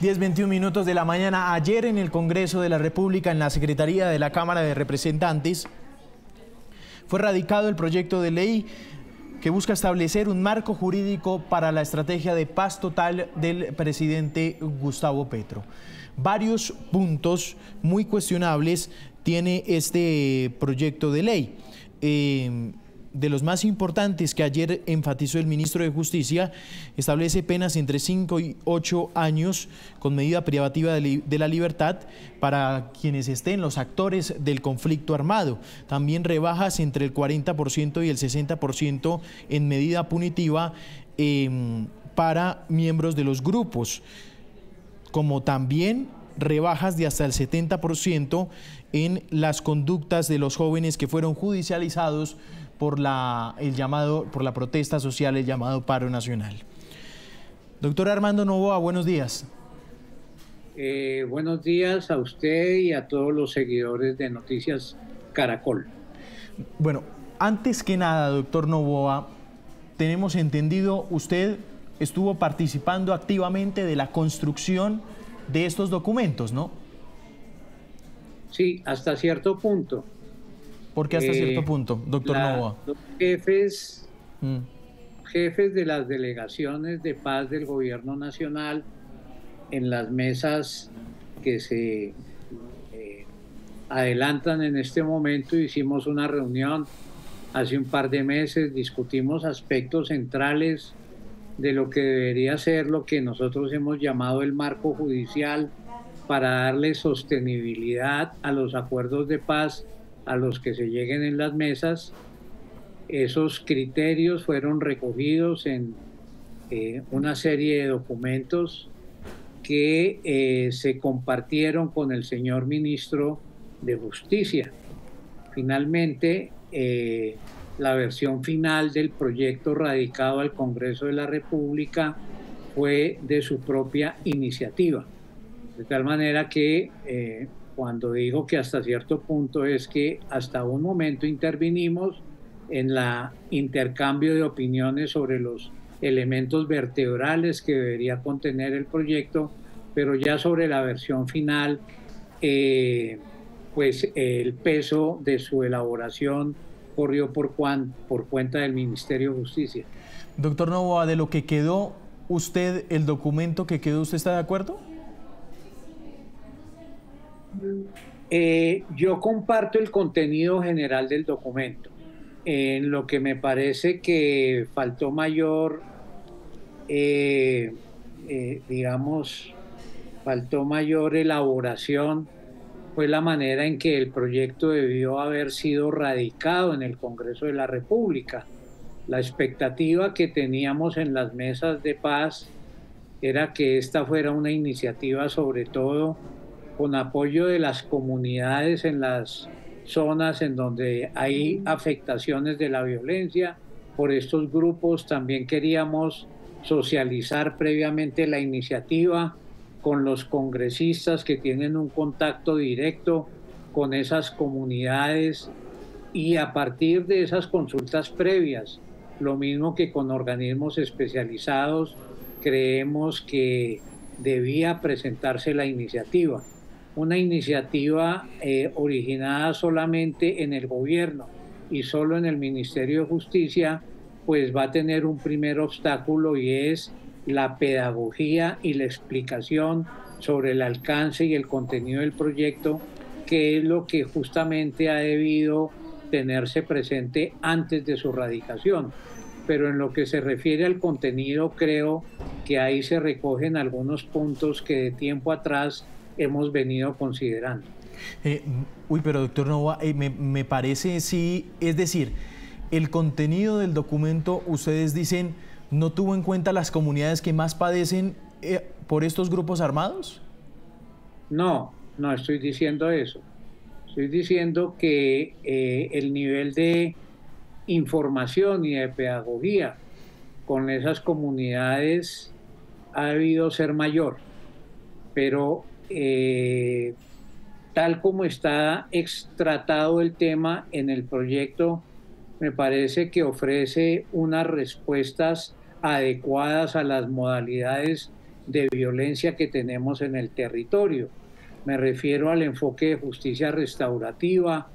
10:21 de la mañana. Ayer en el Congreso de la República, en la Secretaría de la Cámara de Representantes, fue radicado el proyecto de ley que busca establecer un marco jurídico para la estrategia de paz total del presidente Gustavo Petro. Varios puntos muy cuestionables tiene este proyecto de ley. De los más importantes que ayer enfatizó el ministro de Justicia, establece penas entre 5 y 8 años con medida privativa de la libertad para quienes estén los actores del conflicto armado. También rebajas entre el 40% y el 60% en medida punitiva para miembros de los grupos, como también rebajas de hasta el 70% en las conductas de los jóvenes que fueron judicializados por la protesta social, el llamado paro nacional. Doctor Armando Noboa, buenos días. Buenos días a usted y a todos los seguidores de Noticias Caracol. Bueno, antes que nada, doctor Noboa, tenemos entendido, usted estuvo participando activamente de la construcción de estos documentos, ¿no? Sí, hasta cierto punto. ¿Por qué hasta cierto punto, doctor Noboa? Los jefes de las delegaciones de paz del gobierno nacional, en las mesas que se adelantan en este momento, hicimos una reunión hace un par de meses, discutimos aspectos centrales de lo que debería ser lo que nosotros hemos llamado el marco judicial para darle sostenibilidad a los acuerdos de paz a los que se lleguen en las mesas. Esos criterios fueron recogidos en una serie de documentos que se compartieron con el señor ministro de Justicia. Finalmente, la versión final del proyecto radicado al Congreso de la República fue de su propia iniciativa. De tal manera que cuando digo que hasta cierto punto es que hasta un momento intervinimos en la intercambio de opiniones sobre los elementos vertebrales que debería contener el proyecto, pero ya sobre la versión final, pues el peso de su elaboración corrió por cuenta del Ministerio de Justicia. Doctor Noboa, de lo que quedó usted, el documento que quedó, ¿usted está de acuerdo? Yo comparto el contenido general del documento. En lo que me parece que faltó mayor, faltó mayor elaboración fue la manera en que el proyecto debió haber sido radicado en el Congreso de la República. La expectativa que teníamos en las mesas de paz era que esta fuera una iniciativa sobre todo con apoyo de las comunidades en las zonas en donde hay afectaciones de la violencia por estos grupos. También queríamos socializar previamente la iniciativa con los congresistas que tienen un contacto directo con esas comunidades y a partir de esas consultas previas, lo mismo que con organismos especializados, creemos que debía presentarse la iniciativa. Una iniciativa originada solamente en el gobierno y solo en el Ministerio de Justicia, pues va a tener un primer obstáculo y es la pedagogía y la explicación sobre el alcance y el contenido del proyecto, que es lo que justamente ha debido tenerse presente antes de su radicación. Pero en lo que se refiere al contenido, creo que ahí se recogen algunos puntos que de tiempo atrás hemos venido considerando. Pero doctor Noboa, me parece, sí, es decir, el contenido del documento, ustedes dicen, ¿no tuvo en cuenta las comunidades que más padecen por estos grupos armados? No, no estoy diciendo eso. Estoy diciendo que el nivel de información y de pedagogía con esas comunidades ha debido ser mayor, pero tal como está extratado el tema en el proyecto, me parece que ofrece unas respuestas adecuadas a las modalidades de violencia que tenemos en el territorio. Me refiero al enfoque de justicia restaurativa,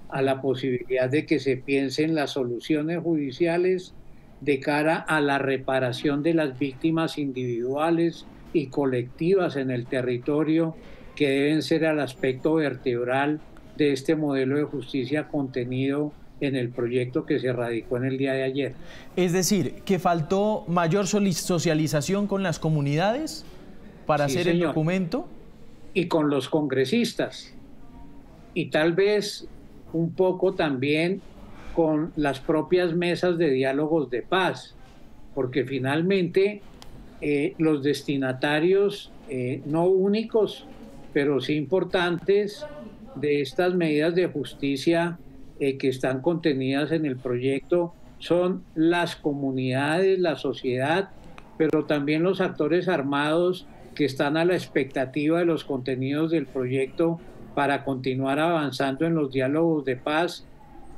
a la posibilidad de que se piensen las soluciones judiciales de cara a la reparación de las víctimas individuales y colectivas en el territorio, que deben ser el aspecto vertebral de este modelo de justicia contenido en el proyecto que se radicó en el día de ayer. Es decir, que faltó mayor socialización con las comunidades para hacer el documento. Y con los congresistas. Y tal vez un poco también con las propias mesas de diálogos de paz, porque finalmente los destinatarios no únicos, pero sí importantes de estas medidas de justicia que están contenidas en el proyecto son las comunidades, la sociedad, pero también los actores armados que están a la expectativa de los contenidos del proyecto para continuar avanzando en los diálogos de paz,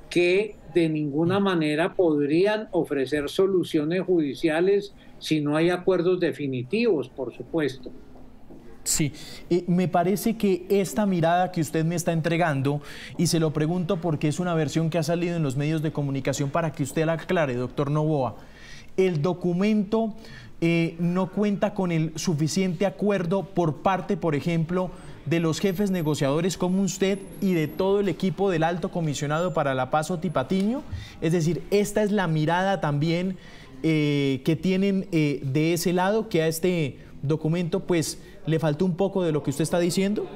que de ninguna manera podrían ofrecer soluciones judiciales si no hay acuerdos definitivos, por supuesto. Sí, me parece que esta mirada que usted me está entregando, y se lo pregunto porque es una versión que ha salido en los medios de comunicación para que usted la aclare, doctor Noboa, el documento no cuenta con el suficiente acuerdo por parte, por ejemplo, de los jefes negociadores como usted y de todo el equipo del Alto Comisionado para la Paz, Oti Patiño. Es decir, esta es la mirada también que tienen de ese lado, que a este documento pues le faltó un poco de lo que usted está diciendo.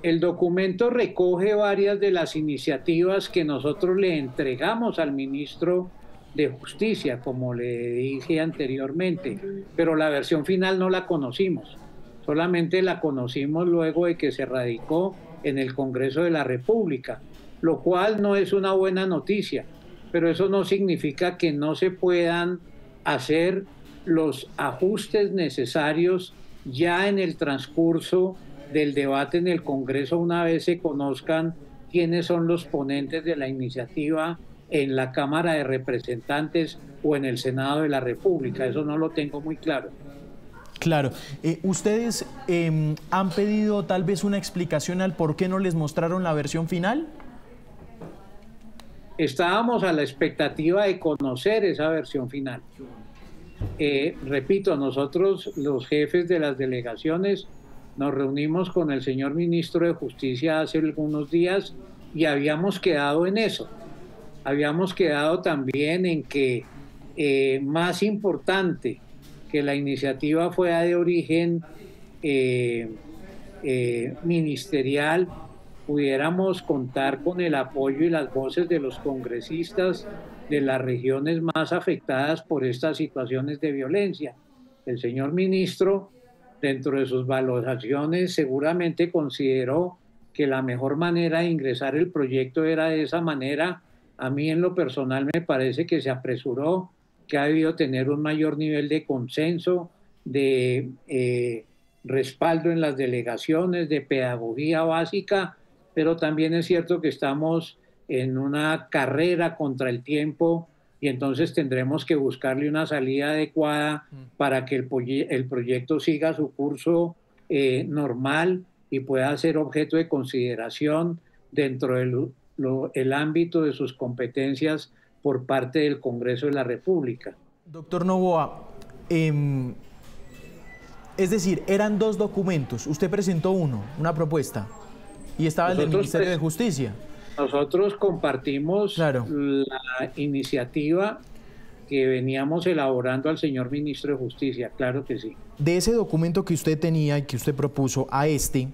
El documento recoge varias de las iniciativas que nosotros le entregamos al ministro de Justicia, como le dije anteriormente, pero la versión final no la conocimos. Solamente la conocimos luego de que se radicó en el Congreso de la República, lo cual no es una buena noticia, pero eso no significa que no se puedan hacer los ajustes necesarios ya en el transcurso del debate en el Congreso, una vez se conozcan quiénes son los ponentes de la iniciativa en la Cámara de Representantes o en el Senado de la República. Eso no lo tengo muy claro. Claro. ¿Ustedes han pedido tal vez una explicación al por qué no les mostraron la versión final? Estábamos a la expectativa de conocer esa versión final. Repito, nosotros, los jefes de las delegaciones, nos reunimos con el señor ministro de Justicia hace algunos días y habíamos quedado en eso. Habíamos quedado también en que más importante que la iniciativa fuera de origen ministerial, pudiéramos contar con el apoyo y las voces de los congresistas de las regiones más afectadas por estas situaciones de violencia. El señor ministro, dentro de sus valoraciones, seguramente consideró que la mejor manera de ingresar el proyecto era de esa manera. A mí en lo personal me parece que se apresuró, que ha debido tener un mayor nivel de consenso, de respaldo en las delegaciones, de pedagogía básica, pero también es cierto que estamos en una carrera contra el tiempo y entonces tendremos que buscarle una salida adecuada para que el proyecto siga su curso normal y pueda ser objeto de consideración dentro del ámbito de sus competencias por parte del Congreso de la República. Doctor Noboa, es decir, eran dos documentos, usted presentó uno, una propuesta, y estaba el del Ministerio de Justicia. Nosotros compartimos la iniciativa que veníamos elaborando al señor ministro de Justicia, claro que sí. De ese documento que usted tenía y que usted propuso a este,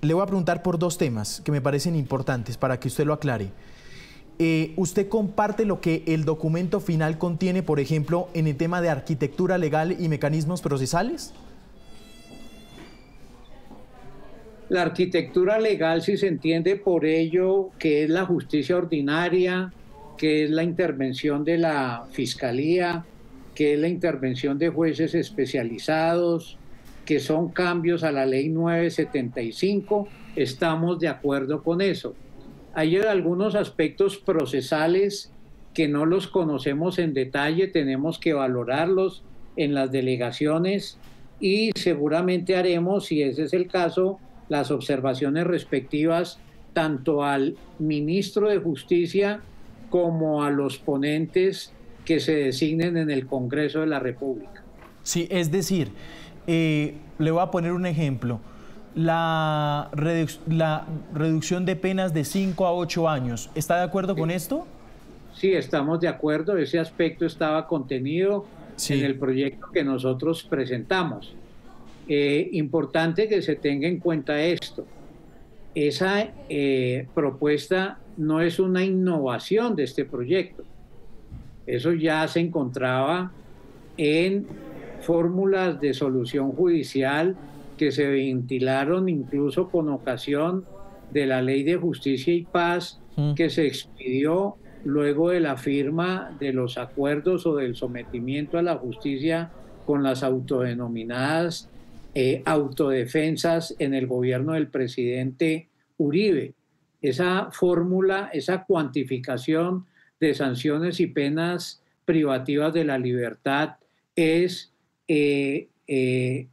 le voy a preguntar por dos temas que me parecen importantes para que usted lo aclare. ¿Usted comparte lo que el documento final contiene, por ejemplo, en el tema de arquitectura legal y mecanismos procesales? La arquitectura legal, si se entiende por ello, que es la justicia ordinaria, que es la intervención de la Fiscalía, que es la intervención de jueces especializados, que son cambios a la Ley 975, estamos de acuerdo con eso. Hay algunos aspectos procesales que no los conocemos en detalle, tenemos que valorarlos en las delegaciones y seguramente haremos, si ese es el caso, las observaciones respectivas tanto al ministro de Justicia como a los ponentes que se designen en el Congreso de la República. Sí, es decir, le voy a poner un ejemplo. La reducción de penas de 5 a 8 años, ¿está de acuerdo con esto? Sí, estamos de acuerdo. Ese aspecto estaba contenido en el proyecto que nosotros presentamos. Importante que se tenga en cuenta esto. Esa propuesta no es una innovación de este proyecto. Eso ya se encontraba en fórmulas de solución judicial que se ventilaron incluso con ocasión de la Ley de Justicia y Paz que se expidió luego de la firma de los acuerdos o del sometimiento a la justicia con las autodenominadas autodefensas en el gobierno del presidente Uribe. Esa fórmula, esa cuantificación de sanciones y penas privativas de la libertad es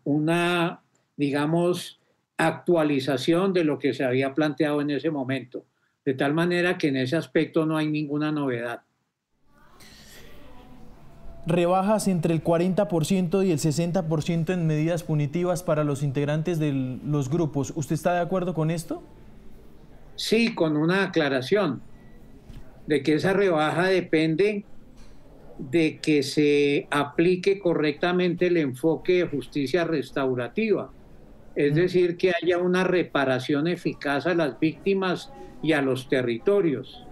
una, digamos, actualización de lo que se había planteado en ese momento. De tal manera que en ese aspecto no hay ninguna novedad. Rebajas entre el 40% y el 60% en medidas punitivas para los integrantes de los grupos. ¿Usted está de acuerdo con esto? Sí, con una aclaración de que esa rebaja depende de que se aplique correctamente el enfoque de justicia restaurativa. Es decir, que haya una reparación eficaz a las víctimas y a los territorios.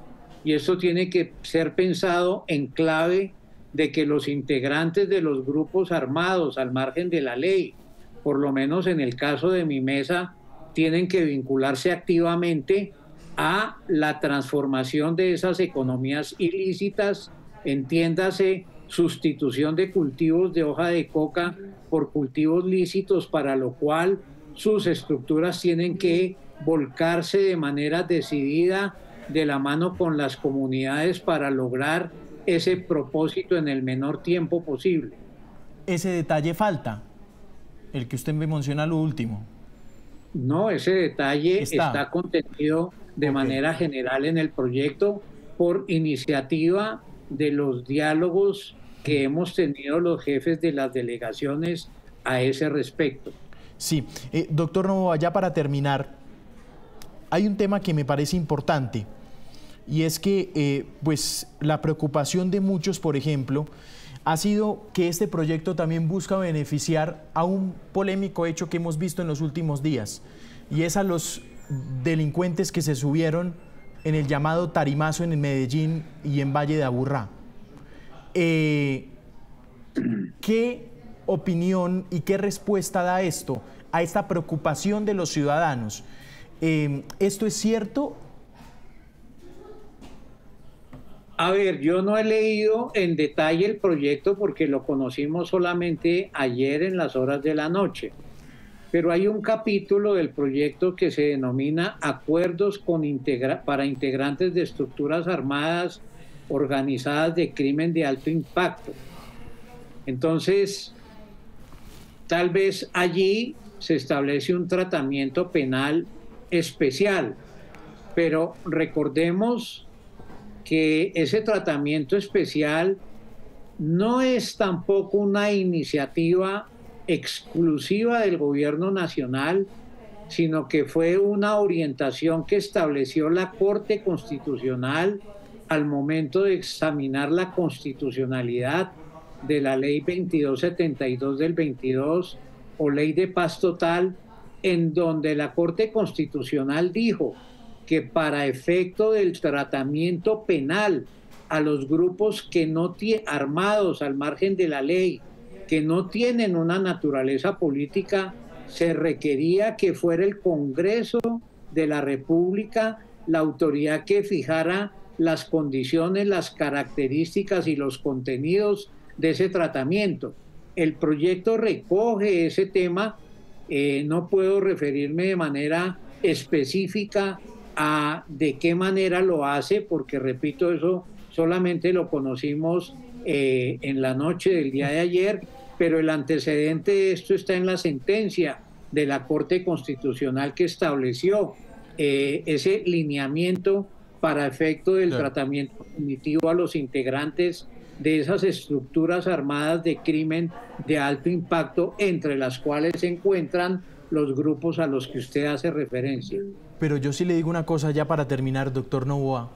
Y eso tiene que ser pensado en clave de que los integrantes de los grupos armados al margen de la ley, por lo menos en el caso de mi mesa, tienen que vincularse activamente a la transformación de esas economías ilícitas, entiéndase, sustitución de cultivos de hoja de coca por cultivos lícitos, para lo cual sus estructuras tienen que volcarse de manera decidida de la mano con las comunidades para lograr ese propósito en el menor tiempo posible. Ese detalle falta, el que usted me menciona lo último. No, ese detalle está contenido de manera general en el proyecto por iniciativa de los diálogos que hemos tenido los jefes de las delegaciones a ese respecto. Sí, doctor Novoa, ya para terminar, hay un tema que me parece importante, y es que pues la preocupación de muchos, por ejemplo, ha sido que este proyecto también busca beneficiar a un polémico hecho que hemos visto en los últimos días, y es a los delincuentes que se subieron en el llamado tarimazo en Medellín y en Valle de Aburrá. ¿Qué opinión y qué respuesta da esto a esta preocupación de los ciudadanos? ¿Esto es cierto? A ver, yo no he leído en detalle el proyecto porque lo conocimos solamente ayer en las horas de la noche, pero hay un capítulo del proyecto que se denomina Acuerdos para integrantes de estructuras armadas organizadas de crimen de alto impacto. Entonces, tal vez allí se establece un tratamiento penal especial, pero recordemos que ese tratamiento especial no es tampoco una iniciativa exclusiva del gobierno nacional, sino que fue una orientación que estableció la Corte Constitucional al momento de examinar la constitucionalidad de la Ley 2272 del 22 o Ley de Paz Total, en donde la Corte Constitucional dijo que para efecto del tratamiento penal a los grupos que no armados al margen de la ley, que no tienen una naturaleza política, se requería que fuera el Congreso de la República la autoridad que fijara las condiciones, las características y los contenidos de ese tratamiento. El proyecto recoge ese tema, no puedo referirme de manera específica a de qué manera lo hace, porque repito, eso solamente lo conocimos en la noche del día de ayer, pero el antecedente de esto está en la sentencia de la Corte Constitucional que estableció ese lineamiento para efecto del tratamiento cognitivo a los integrantes de esas estructuras armadas de crimen de alto impacto, entre las cuales se encuentran los grupos a los que usted hace referencia. Pero yo sí le digo una cosa ya para terminar, doctor Noboa.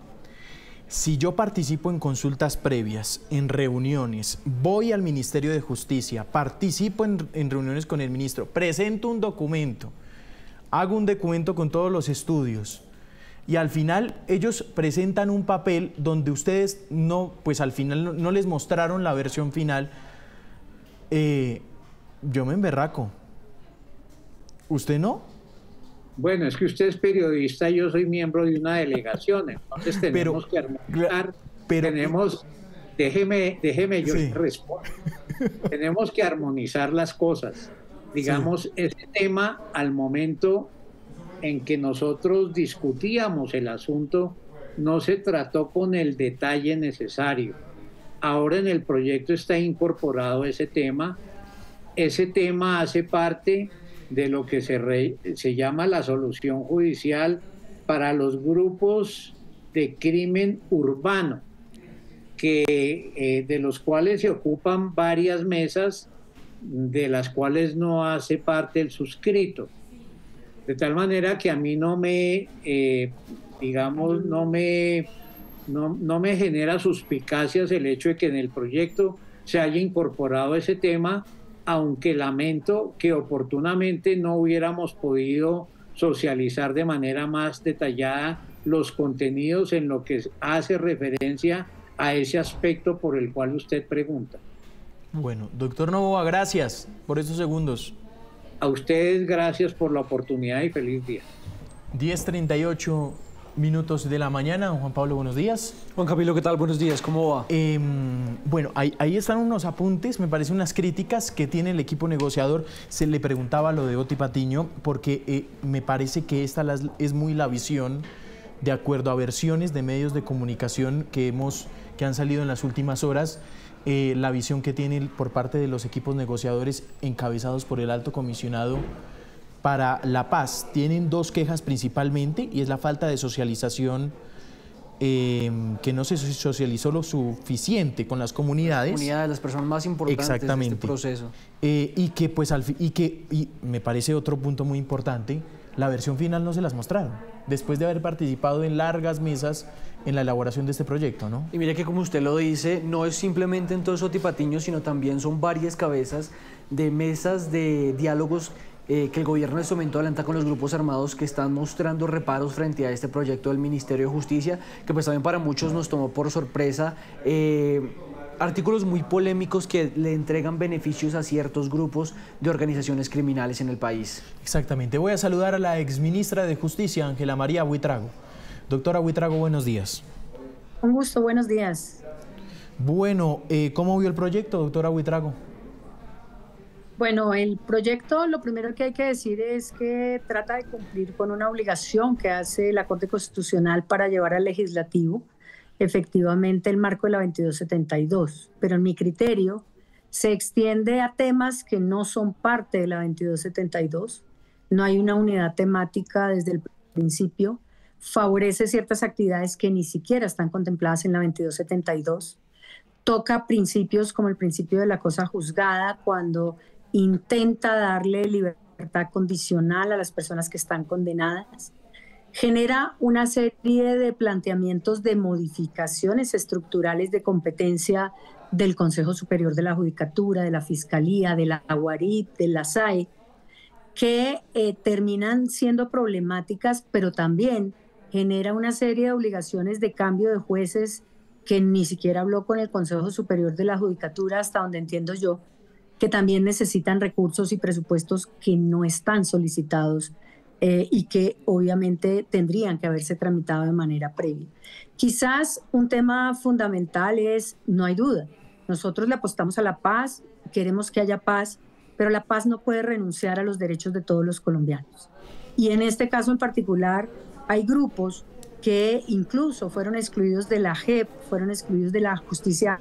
Si yo participo en consultas previas, en reuniones, voy al Ministerio de Justicia, participo en reuniones con el ministro, presento un documento, hago un documento con todos los estudios y al final ellos presentan un papel donde ustedes no, pues al final no les mostraron la versión final, yo me emberraco. ¿Usted no? Bueno, es que usted es periodista y yo soy miembro de una delegación, entonces tenemos que armonizar, déjeme yo respondo. Tenemos que armonizar las cosas. Digamos, ese tema al momento en que nosotros discutíamos el asunto no se trató con el detalle necesario. Ahora en el proyecto está incorporado ese tema. Ese tema hace parte de lo que se llama la solución judicial para los grupos de crimen urbano, de los cuales se ocupan varias mesas, de las cuales no hace parte el suscrito. De tal manera que a mí no me genera suspicacias el hecho de que en el proyecto se haya incorporado ese tema, aunque lamento que oportunamente no hubiéramos podido socializar de manera más detallada los contenidos en lo que hace referencia a ese aspecto por el cual usted pregunta. Bueno, doctor Noboa, gracias por estos segundos. A ustedes gracias por la oportunidad y feliz día. 10:38 minutos de la mañana. Juan Pablo, buenos días. Juan Camilo, ¿qué tal? Buenos días, ¿cómo va? Bueno, ahí están unos apuntes, me parece unas críticas que tiene el equipo negociador. Se le preguntaba lo de Oti Patiño, porque me parece que esta es muy la visión, de acuerdo a versiones de medios de comunicación que han salido en las últimas horas, la visión que tiene por parte de los equipos negociadores encabezados por el Alto Comisionado para la Paz. Tienen dos quejas principalmente, y es la falta de socialización, que no se socializó lo suficiente con las comunidades. Las personas más importantes de este proceso. Y me parece otro punto muy importante, la versión final no se las mostraron, después de haber participado en largas mesas en la elaboración de este proyecto, ¿no? Y mire que, como usted lo dice, no es simplemente entonces Oti Patiño, sino también son varias cabezas de mesas de diálogos que el gobierno en este momento adelanta con los grupos armados, que están mostrando reparos frente a este proyecto del Ministerio de Justicia, que pues también para muchos nos tomó por sorpresa. Artículos muy polémicos que le entregan beneficios a ciertos grupos de organizaciones criminales en el país. Exactamente. Voy a saludar a la exministra de Justicia, Ángela María Buitrago. Doctora Buitrago, buenos días. Un gusto, buenos días. Bueno, ¿cómo vio el proyecto, doctora Buitrago? Bueno, el proyecto, lo primero que hay que decir es que trata de cumplir con una obligación que hace la Corte Constitucional para llevar al legislativo efectivamente el marco de la 2272, pero en mi criterio se extiende a temas que no son parte de la 2272, no hay una unidad temática desde el principio, favorece ciertas actividades que ni siquiera están contempladas en la 2272, toca principios como el principio de la cosa juzgada cuando intenta darle libertad condicional a las personas que están condenadas, genera una serie de planteamientos de modificaciones estructurales de competencia del Consejo Superior de la Judicatura, de la Fiscalía, de la UARIP, de la SAE, que terminan siendo problemáticas, pero también genera una serie de obligaciones de cambio de jueces que ni siquiera habló con el Consejo Superior de la Judicatura, hasta donde entiendo yo, que también necesitan recursos y presupuestos que no están solicitados y que obviamente tendrían que haberse tramitado de manera previa. Quizás un tema fundamental es, no hay duda, nosotros le apostamos a la paz, queremos que haya paz, pero la paz no puede renunciar a los derechos de todos los colombianos. Y en este caso en particular hay grupos que incluso fueron excluidos de la JEP, fueron excluidos de la Justicia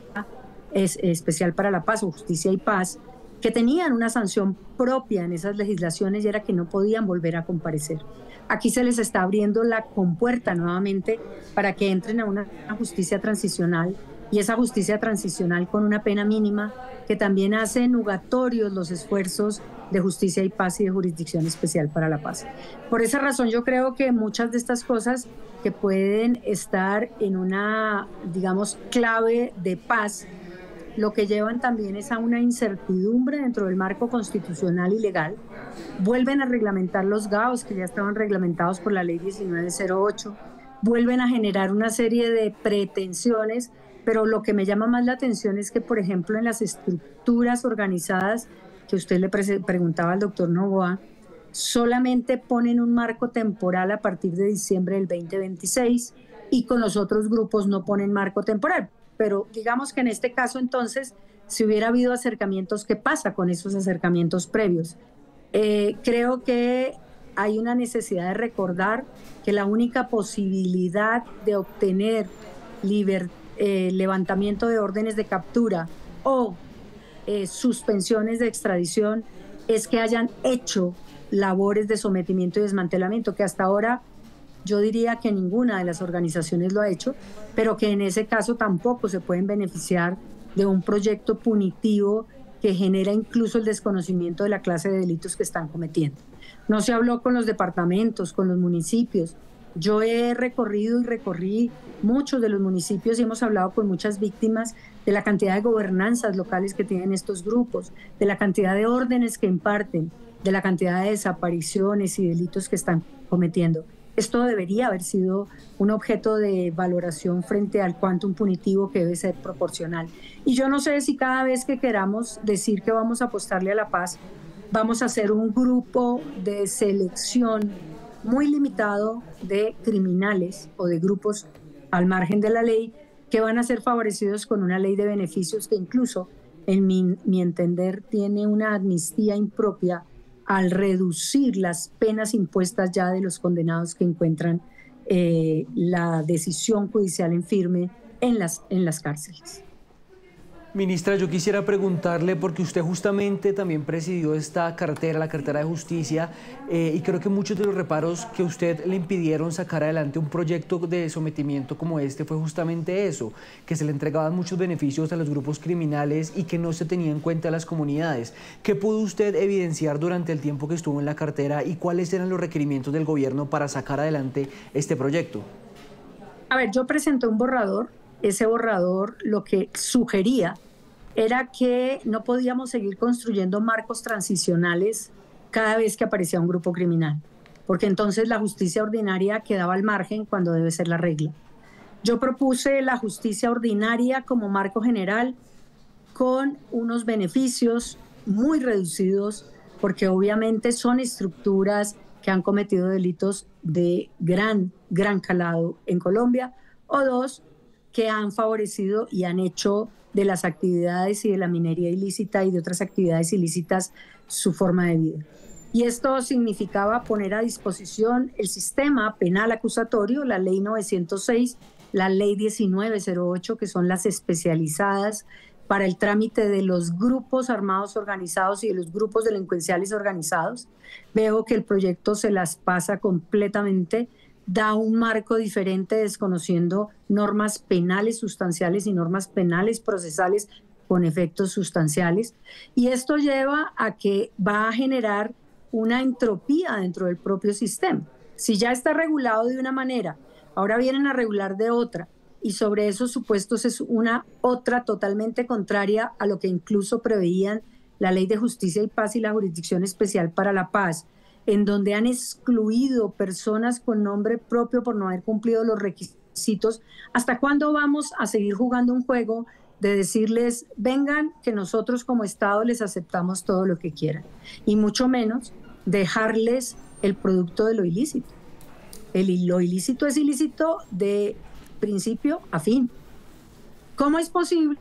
Especial para la Paz o Justicia y Paz, que tenían una sanción propia en esas legislaciones y era que no podían volver a comparecer. Aquí se les está abriendo la compuerta nuevamente para que entren a una justicia transicional, y esa justicia transicional con una pena mínima que también hace nugatorios los esfuerzos de justicia y paz y de jurisdicción especial para la paz. Por esa razón yo creo que muchas de estas cosas que pueden estar en una, digamos, clave de paz, lo que llevan también es a una incertidumbre dentro del marco constitucional y legal. Vuelven a reglamentar los GAOs que ya estaban reglamentados por la ley 1908, vuelven a generar una serie de pretensiones, pero lo que me llama más la atención es que, por ejemplo, en las estructuras organizadas que usted le preguntaba al doctor Novoa, solamente ponen un marco temporal a partir de diciembre del 2026 y con los otros grupos no ponen marco temporal. Pero digamos que en este caso entonces, si hubiera habido acercamientos, ¿qué pasa con esos acercamientos previos? Creo que hay una necesidad de recordar que la única posibilidad de obtener levantamiento de órdenes de captura o suspensiones de extradición es que hayan hecho labores de sometimiento y desmantelamiento, que hasta ahora yo diría que ninguna de las organizaciones lo ha hecho, pero que en ese caso tampoco se pueden beneficiar de un proyecto punitivo que genera incluso el desconocimiento de la clase de delitos que están cometiendo. No se habló con los departamentos, con los municipios. Yo he recorrido y recorrí muchos de los municipios y hemos hablado con muchas víctimas de la cantidad de gobernanzas locales que tienen estos grupos, de la cantidad de órdenes que imparten, de la cantidad de desapariciones y delitos que están cometiendo. Esto debería haber sido un objeto de valoración frente al quantum punitivo que debe ser proporcional. Y yo no sé si cada vez que queramos decir que vamos a apostarle a la paz, vamos a hacer un grupo de selección muy limitado de criminales o de grupos al margen de la ley que van a ser favorecidos con una ley de beneficios que incluso, en mi entender, tiene una amnistía impropia al reducir las penas impuestas ya de los condenados que encuentran la decisión judicial en firme en las cárceles. Ministra, yo quisiera preguntarle, porque usted justamente también presidió esta cartera, la cartera de justicia, y creo que muchos de los reparos que usted le impidieron sacar adelante un proyecto de sometimiento como este fue justamente eso, que se le entregaban muchos beneficios a los grupos criminales y que no se tenía en cuenta a las comunidades. ¿Qué pudo usted evidenciar durante el tiempo que estuvo en la cartera y cuáles eran los requerimientos del gobierno para sacar adelante este proyecto? A ver, yo presenté un borrador. Ese borrador lo que sugería era que no podíamos seguir construyendo marcos transicionales cada vez que aparecía un grupo criminal, porque entonces la justicia ordinaria quedaba al margen cuando debe ser la regla. Yo propuse la justicia ordinaria como marco general con unos beneficios muy reducidos, porque obviamente son estructuras que han cometido delitos de gran calado en Colombia, o dos, que han favorecido y han hecho de las actividades y de la minería ilícita y de otras actividades ilícitas su forma de vida. Y esto significaba poner a disposición el sistema penal acusatorio, la ley 906, la ley 1908, que son las especializadas para el trámite de los grupos armados organizados y de los grupos delincuenciales organizados. Veo que el proyecto se las pasa completamente, da un marco diferente desconociendo normas penales sustanciales y normas penales procesales con efectos sustanciales. Y esto lleva a que va a generar una entropía dentro del propio sistema. Si ya está regulado de una manera, ahora vienen a regular de otra, y sobre esos supuestos es una otra totalmente contraria a lo que incluso preveían la Ley de Justicia y Paz y la Jurisdicción Especial para la Paz, en donde han excluido personas con nombre propio por no haber cumplido los requisitos. ¿Hasta cuándo vamos a seguir jugando un juego de decirles, vengan, que nosotros como Estado les aceptamos todo lo que quieran? Y mucho menos dejarles el producto de lo ilícito. Lo ilícito es ilícito de principio a fin. ¿Cómo es posible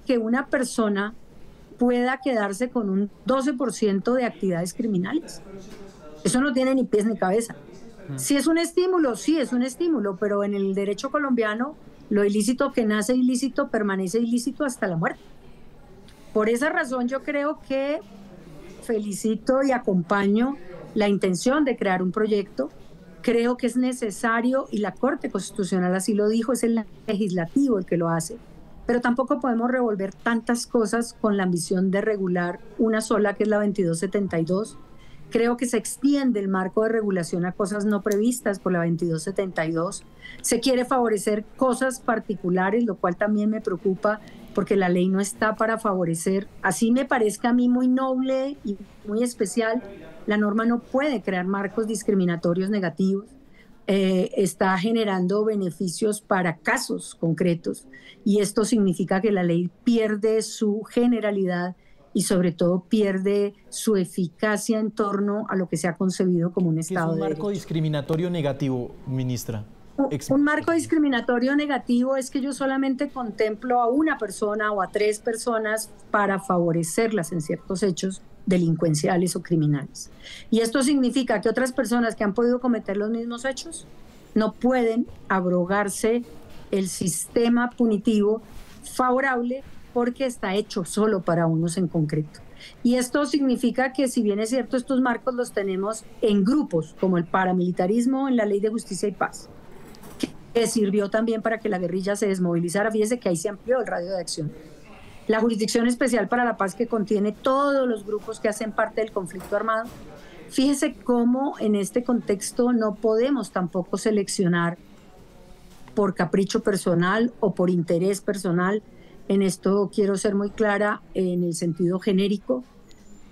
que una persona pueda quedarse con un 12% de actividades criminales? Eso no tiene ni pies ni cabeza. Si es un estímulo, sí es un estímulo, pero en el derecho colombiano lo ilícito que nace ilícito permanece ilícito hasta la muerte. Por esa razón yo creo que felicito y acompaño la intención de crear un proyecto. Creo que es necesario, y la Corte Constitucional así lo dijo, es el legislativo el que lo hace. Pero tampoco podemos revolver tantas cosas con la ambición de regular una sola, que es la 2272. Creo que se extiende el marco de regulación a cosas no previstas por la 2272. Se quiere favorecer cosas particulares, lo cual también me preocupa, porque la ley no está para favorecer. Así me parezca a mí muy noble y muy especial, la norma no puede crear marcos discriminatorios negativos. Está generando beneficios para casos concretos, y esto significa que la ley pierde su generalidad y sobre todo pierde su eficacia en torno a lo que se ha concebido como un Estado de Derecho. ¿Qué es un marco discriminatorio negativo, ministra? Un marco discriminatorio negativo es que yo solamente contemplo a una persona o a 3 personas para favorecerlas en ciertos hechos delincuenciales o criminales. Y esto significa que otras personas que han podido cometer los mismos hechos no pueden abrogarse el sistema punitivo favorable porque está hecho solo para unos en concreto. Y esto significa que, si bien es cierto, estos marcos los tenemos en grupos, como el paramilitarismo en la Ley de Justicia y Paz, que sirvió también para que la guerrilla se desmovilizara. Fíjese que ahí se amplió el radio de acción. La Jurisdicción Especial para la Paz, que contiene todos los grupos que hacen parte del conflicto armado. Fíjese cómo en este contexto no podemos tampoco seleccionar por capricho personal o por interés personal. En esto quiero ser muy clara en el sentido genérico.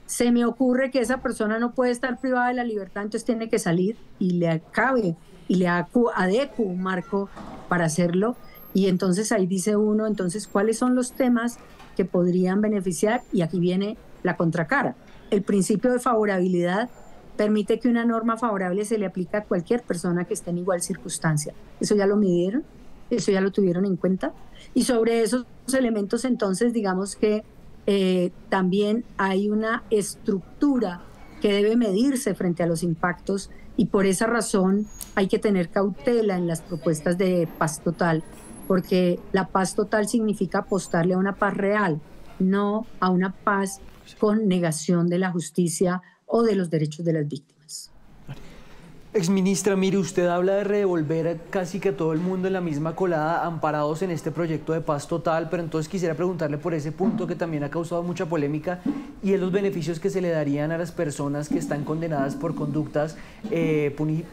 Se me ocurre que esa persona no puede estar privada de la libertad, entonces tiene que salir, y le acabe y le adecuo un marco para hacerlo. Y entonces ahí dice uno, entonces, ¿cuáles son los temas que podrían beneficiar? Y aquí viene la contracara. El principio de favorabilidad permite que una norma favorable se le aplique a cualquier persona que esté en igual circunstancia. Eso ya lo midieron, eso ya lo tuvieron en cuenta. Y sobre esos elementos, entonces, digamos que también hay una estructura que debe medirse frente a los impactos, y por esa razón hay que tener cautela en las propuestas de paz total, porque la paz total significa apostarle a una paz real, no a una paz con negación de la justicia o de los derechos de las víctimas. Exministra, mire, usted habla de revolver a casi que todo el mundo en la misma colada, amparados en este proyecto de paz total, pero entonces quisiera preguntarle por ese punto que también ha causado mucha polémica, y es los beneficios que se le darían a las personas que están condenadas por conductas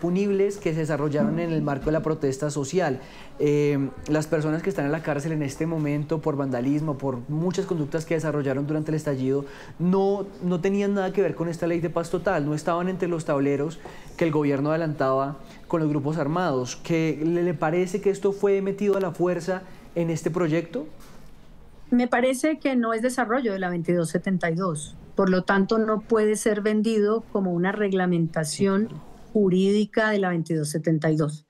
punibles que se desarrollaron en el marco de la protesta social. Las personas que están en la cárcel en este momento por vandalismo, por muchas conductas que desarrollaron durante el estallido, no tenían nada que ver con esta ley de paz total, no estaban entre los tableros que el gobierno adelantaba con los grupos armados. ¿Que le parece que esto fue metido a la fuerza en este proyecto? Me parece que no es desarrollo de la 2272, por lo tanto no puede ser vendido como una reglamentación jurídica de la 2272.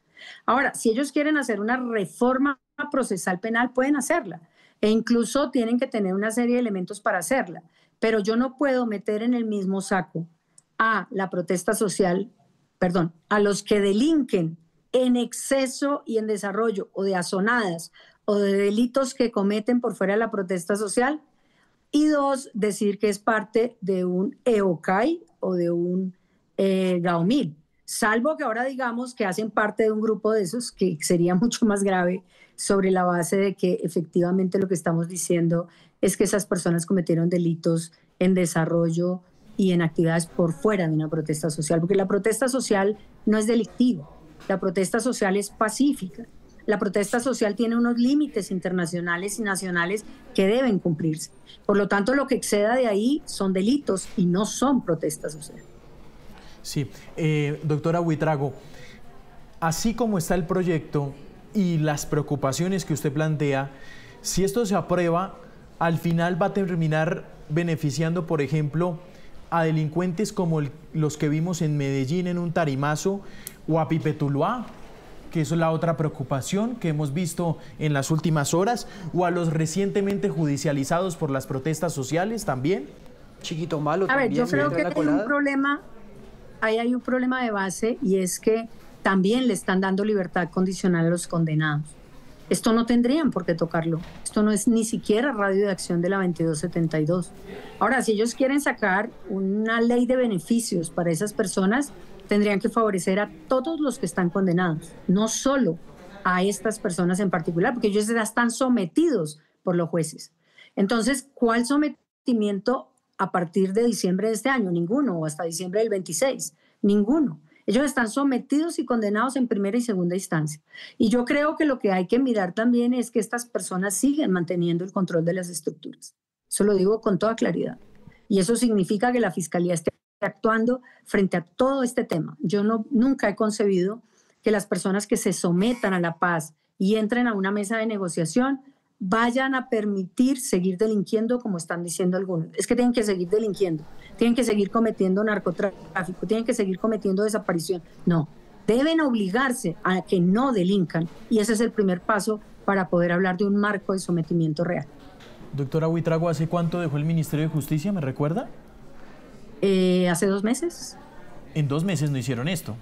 Ahora, si ellos quieren hacer una reforma procesal penal, pueden hacerla, e incluso tienen que tener una serie de elementos para hacerla, pero yo no puedo meter en el mismo saco a la protesta social, a los que delinquen en exceso y en desarrollo, o de azonadas, o de delitos que cometen por fuera de la protesta social, y 2, decir que es parte de un EOCAI o de un GAOMIL, salvo que ahora digamos que hacen parte de un grupo de esos, que sería mucho más grave, sobre la base de que efectivamente lo que estamos diciendo es que esas personas cometieron delitos en desarrollo y en actividades por fuera de una protesta social, porque la protesta social no es delictiva, la protesta social es pacífica, la protesta social tiene unos límites internacionales y nacionales que deben cumplirse. Por lo tanto, lo que exceda de ahí son delitos y no son protestas sociales. Sí, doctora Buitrago, así como está el proyecto y las preocupaciones que usted plantea, si esto se aprueba, al final va a terminar beneficiando, por ejemplo, a delincuentes como los que vimos en Medellín en un tarimazo, o a Pipe Tuluá, que eso es la otra preocupación que hemos visto en las últimas horas, o a los recientemente judicializados por las protestas sociales también. Chiquito Malo también. A ver, yo creo que hay un problema de base, y es que también le están dando libertad condicional a los condenados. Esto no tendrían por qué tocarlo. Esto no es ni siquiera radio de acción de la 2272. Ahora, si ellos quieren sacar una ley de beneficios para esas personas, tendrían que favorecer a todos los que están condenados, no solo a estas personas en particular, porque ellos ya están sometidos por los jueces. Entonces, ¿cuál sometimiento a partir de diciembre de este año? Ninguno, o hasta diciembre del 26, ninguno. Ellos están sometidos y condenados en primera y segunda instancia. Y yo creo que lo que hay que mirar también es que estas personas siguen manteniendo el control de las estructuras. Eso lo digo con toda claridad. Y eso significa que la Fiscalía esté actuando frente a todo este tema. Yo nunca he concebido que las personas que se sometan a la paz y entren a una mesa de negociación vayan a permitir seguir delinquiendo como están diciendo algunos. Es que tienen que seguir delinquiendo, tienen que seguir cometiendo narcotráfico, tienen que seguir cometiendo desaparición. No, deben obligarse a que no delincan y ese es el primer paso para poder hablar de un marco de sometimiento real. Doctora Buitrago, ¿hace cuánto dejó el Ministerio de Justicia? ¿Me recuerda? Hace 2 meses. En 2 meses no hicieron esto.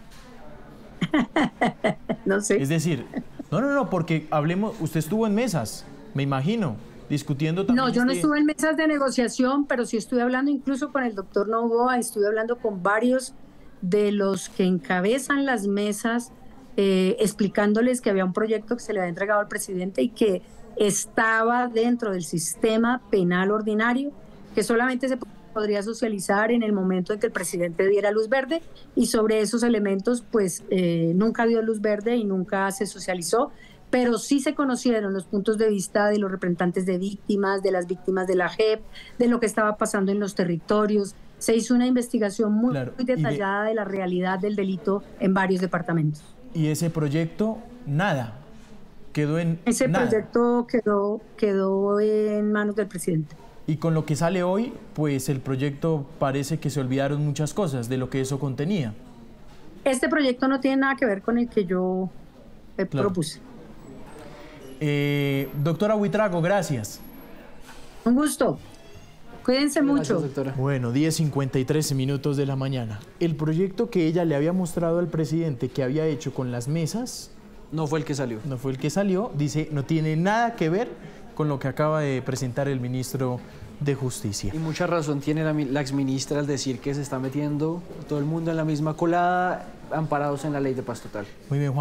No sé. Es decir, no, porque hablemos, usted estuvo en mesas, me imagino, discutiendo también. No, yo no estuve en mesas de negociación, pero sí estuve hablando incluso con el doctor Novoa, estuve hablando con varios de los que encabezan las mesas, explicándoles que había un proyecto que se le había entregado al presidente y que estaba dentro del sistema penal ordinario, que solamente se podría socializar en el momento en que el presidente diera luz verde, y sobre esos elementos pues nunca dio luz verde y nunca se socializó, pero sí se conocieron los puntos de vista de los representantes de víctimas, de las víctimas de la JEP, de lo que estaba pasando en los territorios. Se hizo una investigación muy detallada de la realidad del delito en varios departamentos. Y ese proyecto, nada, quedó en Ese nada. proyecto quedó en manos del presidente. Y con lo que sale hoy, pues el proyecto parece que se olvidaron muchas cosas de lo que eso contenía. Este proyecto no tiene nada que ver con el que yo propuse. Doctora Buitrago, gracias. Un gusto. Cuídense mucho. Doctora. Bueno, 10:53 minutos de la mañana. El proyecto que ella le había mostrado al presidente que había hecho con las mesas... No fue el que salió. No fue el que salió. Dice, no tiene nada que ver con lo que acaba de presentar el ministro de Justicia. Y mucha razón tiene la exministra al decir que se está metiendo todo el mundo en la misma colada, amparados en la ley de paz total. Muy bien, Juan.